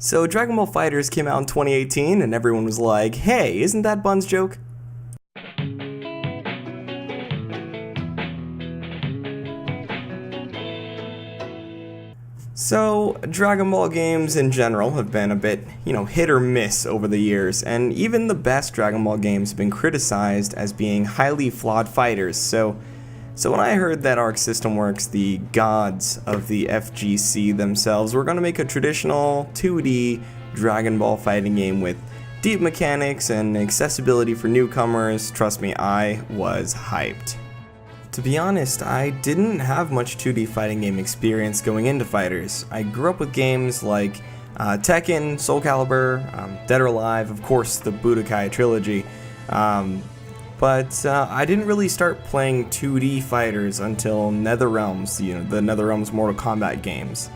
So Dragon Ball FighterZ came out in 2018 and everyone was like, hey, isn't that Bun's joke? So, Dragon Ball games in general have been a bit, hit or miss over the years, and even the best Dragon Ball games have been criticized as being highly flawed fighters. So when I heard that Arc System Works, the gods of the FGC themselves, were going to make a traditional 2D Dragon Ball fighting game with deep mechanics and accessibility for newcomers, trust me, I was hyped. To be honest, I didn't have much 2D fighting game experience going into FighterZ. I grew up with games like Tekken, Soul Calibur, Dead or Alive, of course the Budokai trilogy, but I didn't really start playing 2D fighters until NetherRealms, the NetherRealms Mortal Kombat games,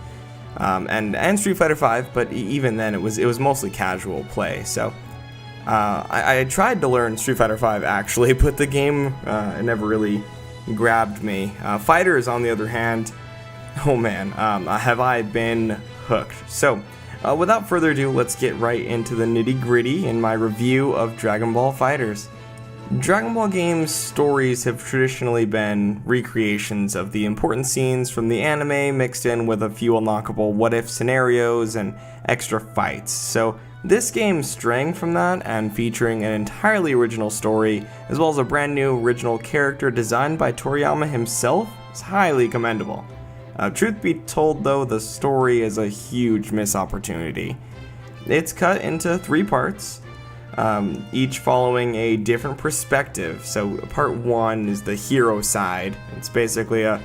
and Street Fighter V. But even then, it was mostly casual play. So I tried to learn Street Fighter V actually, but the game never really grabbed me. FighterZ, on the other hand, oh man, have I been hooked. So without further ado, let's get right into the nitty-gritty in my review of Dragon Ball FighterZ. Dragon Ball games' stories have traditionally been recreations of the important scenes from the anime mixed in with a few unlockable what-if scenarios and extra fights. So this game straying from that and featuring an entirely original story, as well as a brand new original character designed by Toriyama himself, is highly commendable. Truth be told though, the story is a huge missed opportunity. It's cut into 3 parts, each following a different perspective. So part 1 is the hero side. It's basically a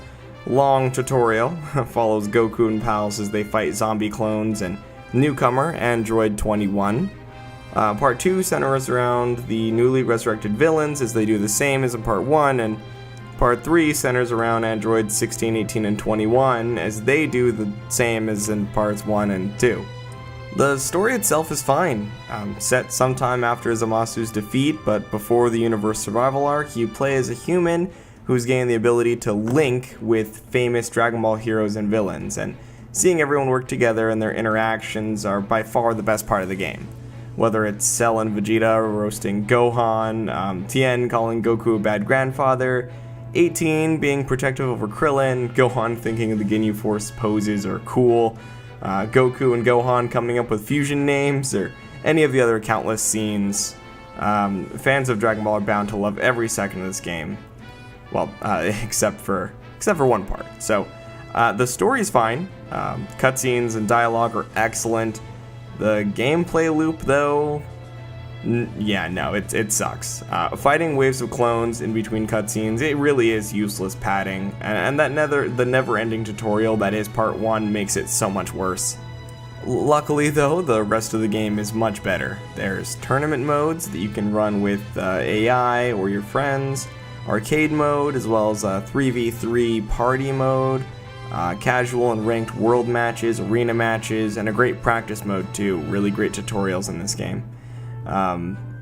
long tutorial, follows Goku and pals as they fight zombie clones and newcomer Android 21. Part 2 centers around the newly resurrected villains as they do the same as in part 1, and part 3 centers around Androids 16, 18, and 21 as they do the same as in parts 1 and 2. The story itself is fine, set sometime after Zamasu's defeat, but before the universe survival arc. You play as a human who's gained the ability to link with famous Dragon Ball heroes and villains, and seeing everyone work together and their interactions are by far the best part of the game. Whether it's Cell and Vegeta roasting Gohan, Tien calling Goku a bad grandfather, 18 being protective over Krillin, Gohan thinking the Ginyu Force poses are cool, Goku and Gohan coming up with fusion names, or any of the other countless scenes. Fans of Dragon Ball are bound to love every second of this game. Well, except for one part. So, the story is fine. Cutscenes and dialogue are excellent. The gameplay loop, though, it sucks. Fighting waves of clones in between cutscenes, it really is useless padding, and the never-ending tutorial that is part 1 makes it so much worse. Luckily, though, the rest of the game is much better. There's tournament modes that you can run with AI or your friends, arcade mode, as well as a 3v3 party mode, casual and ranked world matches, arena matches, and a great practice mode too. Really great tutorials in this game.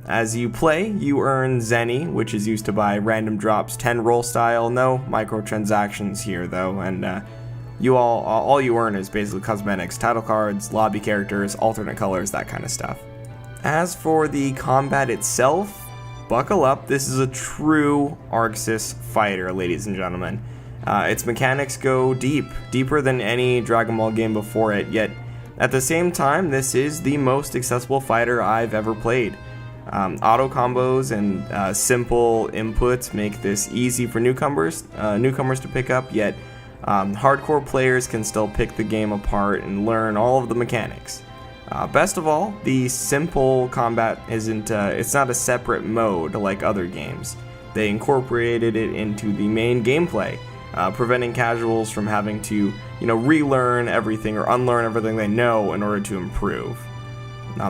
As you play, you earn Zenny, which is used to buy random drops 10 roll style. No microtransactions here though, and all you earn is basically cosmetics, title cards, lobby characters, alternate colors, that kind of stuff. As for the combat itself, buckle up, this is a true ArcSys fighter, ladies and gentlemen. Its mechanics go deeper than any Dragon Ball game before it, yet at the same time, this is the most accessible fighter I've ever played. Auto combos and simple inputs make this easy for newcomers to pick up, yet hardcore players can still pick the game apart and learn all of the mechanics. Best of all, the simple combat it's not a separate mode like other games. They incorporated it into the main gameplay, preventing casuals from having to, relearn everything or unlearn everything they know in order to improve.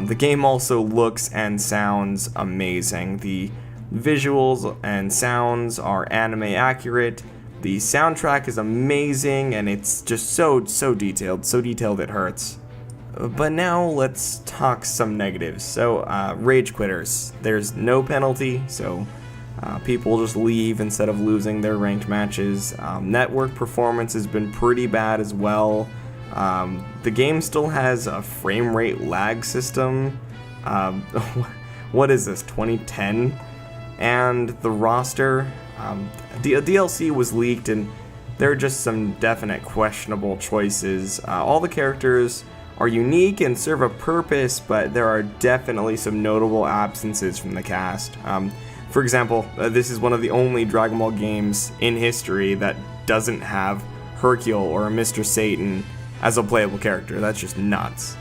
The game also looks and sounds amazing. The visuals and sounds are anime accurate. The soundtrack is amazing, and it's just so detailed it hurts. But now let's talk some negatives. So, rage quitters. There's no penalty, so people just leave instead of losing their ranked matches. Network performance has been pretty bad as well. The game still has a frame rate lag system. What is this, 2010? And the roster, the DLC was leaked, and there are just some definite questionable choices. All the characters are unique and serve a purpose, but there are definitely some notable absences from the cast. For example, this is one of the only Dragon Ball games in history that doesn't have Hercule or Mr. Satan as a playable character. That's just nuts.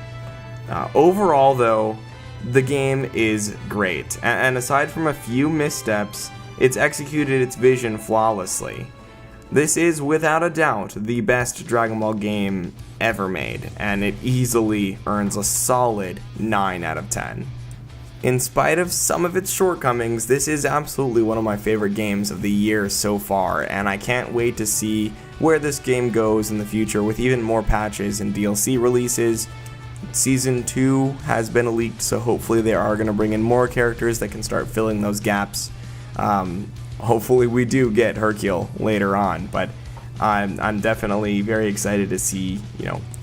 Overall, though, the game is great, and aside from a few missteps, it's executed its vision flawlessly. This is, without a doubt, the best Dragon Ball game ever made, and it easily earns a solid 9 out of 10. In spite of some of its shortcomings, this is absolutely one of my favorite games of the year so far, and I can't wait to see where this game goes in the future with even more patches and DLC releases. Season 2 has been leaked, so hopefully they are going to bring in more characters that can start filling those gaps. Hopefully we do get Hercule later on, but I'm definitely very excited to see,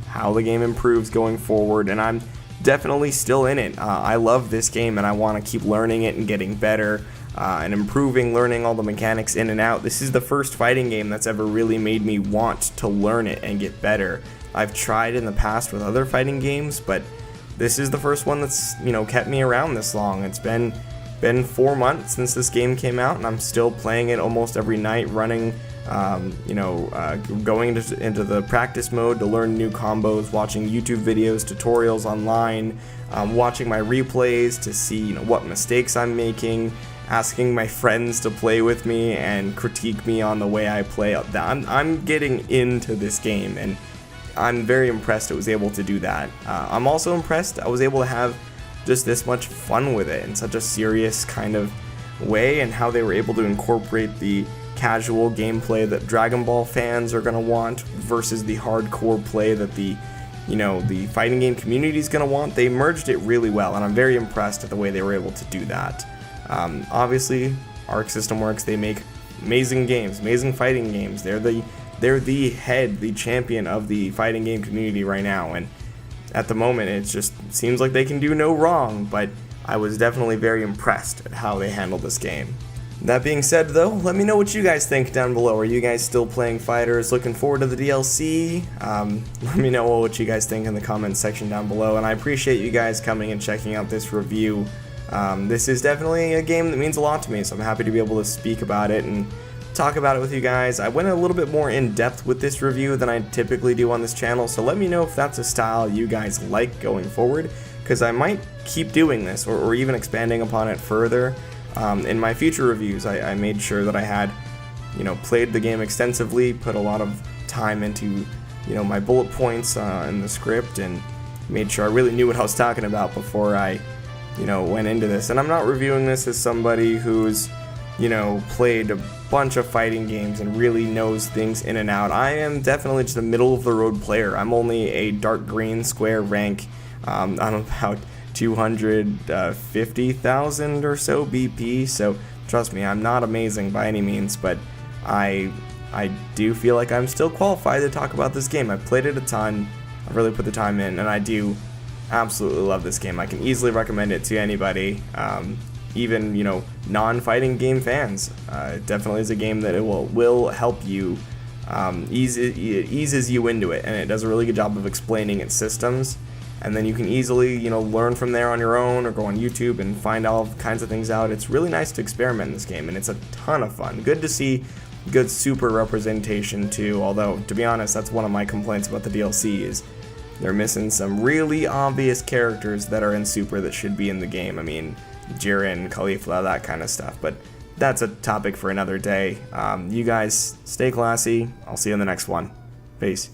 how the game improves going forward, and I'm definitely still in it. I love this game, and I want to keep learning it and getting better and improving, learning all the mechanics in and out. This is the first fighting game that's ever really made me want to learn it and get better. I've tried in the past with other fighting games, but this is the first one that's, kept me around this long. It's been 4 months since this game came out, and I'm still playing it almost every night, running, going into the practice mode to learn new combos, watching YouTube videos, tutorials online, watching my replays to see what mistakes I'm making, asking my friends to play with me and critique me on the way I play. I'm getting into this game, and I'm very impressed it was able to do that. I'm also impressed I was able to have just this much fun with it in such a serious kind of way, and how they were able to incorporate the casual gameplay that Dragon Ball fans are going to want versus the hardcore play that the fighting game community is going to want. They merged it really well, and I'm very impressed at the way they were able to do that. Obviously, Arc System Works, they make amazing games, amazing fighting games. They're the champion of the fighting game community right now, and at the moment it just seems like they can do no wrong, but I was definitely very impressed at how they handled this game. That being said, though, let me know what you guys think down below. Are you guys still playing FighterZ? Looking forward to the DLC? Let me know what you guys think in the comments section down below, and I appreciate you guys coming and checking out this review. This is definitely a game that means a lot to me, so I'm happy to be able to speak about it and talk about it with you guys. I went a little bit more in depth with this review than I typically do on this channel, so let me know if that's a style you guys like going forward, because I might keep doing this or even expanding upon it further. In my future reviews, I made sure that I had, played the game extensively, put a lot of time into, my bullet points in the script, and made sure I really knew what I was talking about before I, went into this. And I'm not reviewing this as somebody who's, played a bunch of fighting games and really knows things in and out. I am definitely just a middle-of-the-road player. I'm only a dark green square rank. I'm about 250,000 or so BP, so trust me, I'm not amazing by any means, but I do feel like I'm still qualified to talk about this game. I've played it a ton, I've really put the time in, and I do absolutely love this game. I can easily recommend it to anybody, even, non-fighting game fans. It definitely is a game that it will help you, it eases you into it, and it does a really good job of explaining its systems. And then you can easily, learn from there on your own, or go on YouTube and find all kinds of things out. It's really nice to experiment in this game, and it's a ton of fun. Good to see good super representation too, although, to be honest, that's one of my complaints about the DLC is they're missing some really obvious characters that are in Super that should be in the game. I mean, Jiren, Caulifla, that kind of stuff, but that's a topic for another day. You guys stay classy. I'll see you in the next one. Peace.